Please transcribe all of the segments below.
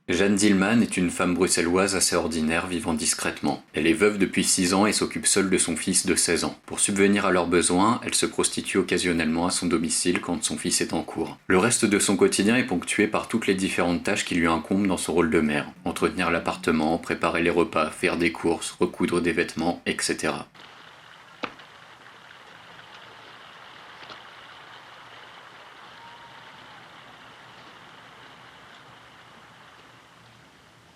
Jeanne Dillman est une femme bruxelloise assez ordinaire vivant discrètement. Elle est veuve depuis 6 ans et s'occupe seule de son fils de 16 ans. Pour subvenir à leurs besoins, elle se prostitue occasionnellement à son domicile quand son fils est en cours. Le reste de son quotidien est ponctué par toutes les différentes tâches qui lui incombent dans son rôle de mère. Entretenir l'appartement, préparer les repas, faire des courses, recoudre des vêtements, etc.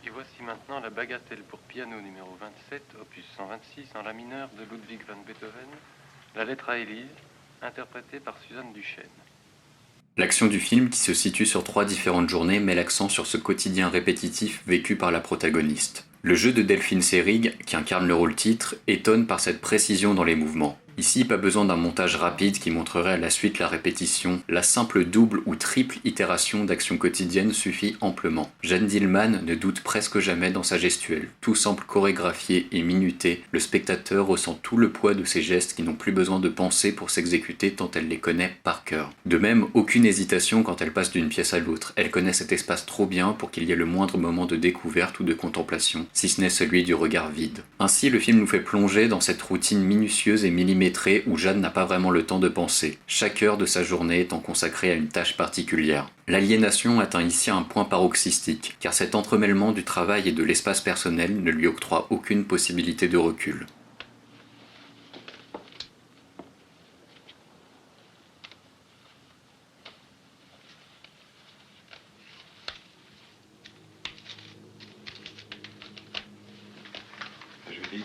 Et voici maintenant la bagatelle pour piano numéro 27, opus 126 en la mineur de Ludwig van Beethoven, la lettre à Élise, interprétée par Suzanne Duchesne. L'action du film, qui se situe sur 3 différentes journées, met l'accent sur ce quotidien répétitif vécu par la protagoniste. Le jeu de Delphine Seyrig, qui incarne le rôle titre, étonne par cette précision dans les mouvements. Ici, pas besoin d'un montage rapide qui montrerait à la suite la répétition. La simple double ou triple itération d'actions quotidiennes suffit amplement. Jeanne Dillman ne doute presque jamais dans sa gestuelle. Tout semble chorégraphié et minuté. Le spectateur ressent tout le poids de ces gestes qui n'ont plus besoin de penser pour s'exécuter tant elle les connaît par cœur. De même, aucune hésitation quand elle passe d'une pièce à l'autre. Elle connaît cet espace trop bien pour qu'il y ait le moindre moment de découverte ou de contemplation, si ce n'est celui du regard vide. Ainsi, le film nous fait plonger dans cette routine minutieuse et millimétrée où Jeanne n'a pas vraiment le temps de penser, chaque heure de sa journée étant consacrée à une tâche particulière. L'aliénation atteint ici un point paroxystique, car cet entremêlement du travail et de l'espace personnel ne lui octroie aucune possibilité de recul. Julie.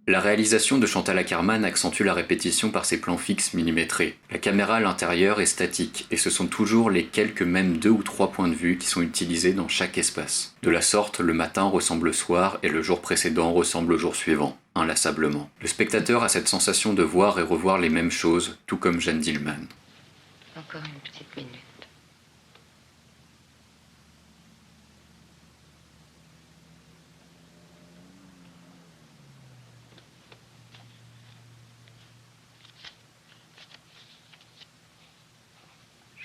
La réalisation de Chantal Akerman accentue la répétition par ses plans fixes millimétrés. La caméra à l'intérieur est statique, et ce sont toujours les quelques même 2 ou 3 points de vue qui sont utilisés dans chaque espace. De la sorte, le matin ressemble au soir et le jour précédent ressemble au jour suivant, inlassablement. Le spectateur a cette sensation de voir et revoir les mêmes choses, tout comme Jeanne Dillman. Encore une petite minute.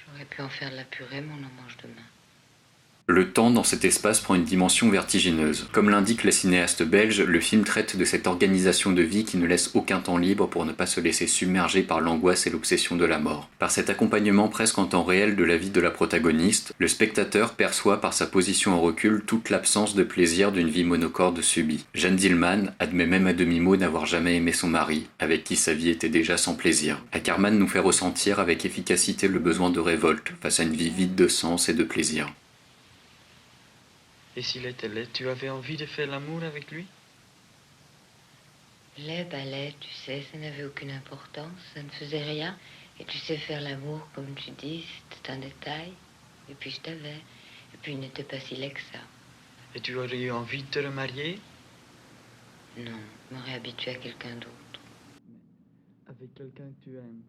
J'aurais pu en faire de la purée, mais on en mange demain. Le temps dans cet espace prend une dimension vertigineuse. Comme l'indique la cinéaste belge, le film traite de cette organisation de vie qui ne laisse aucun temps libre pour ne pas se laisser submerger par l'angoisse et l'obsession de la mort. Par cet accompagnement presque en temps réel de la vie de la protagoniste, le spectateur perçoit par sa position en recul toute l'absence de plaisir d'une vie monocorde subie. Jeanne Dillman admet même à demi-mot n'avoir jamais aimé son mari, avec qui sa vie était déjà sans plaisir. Akerman nous fait ressentir avec efficacité le besoin de révolte face à une vie vide de sens et de plaisir. Et s'il était laid, tu avais envie de faire l'amour avec lui? Les balais, tu sais, ça n'avait aucune importance, ça ne faisait rien. Et tu sais faire l'amour, comme tu dis, c'était un détail. Et puis je t'avais. Et puis il n'était pas si laid que ça. Et tu aurais eu envie de te remarier? Non, je m'aurais habitué à quelqu'un d'autre. Avec quelqu'un que tu aimes.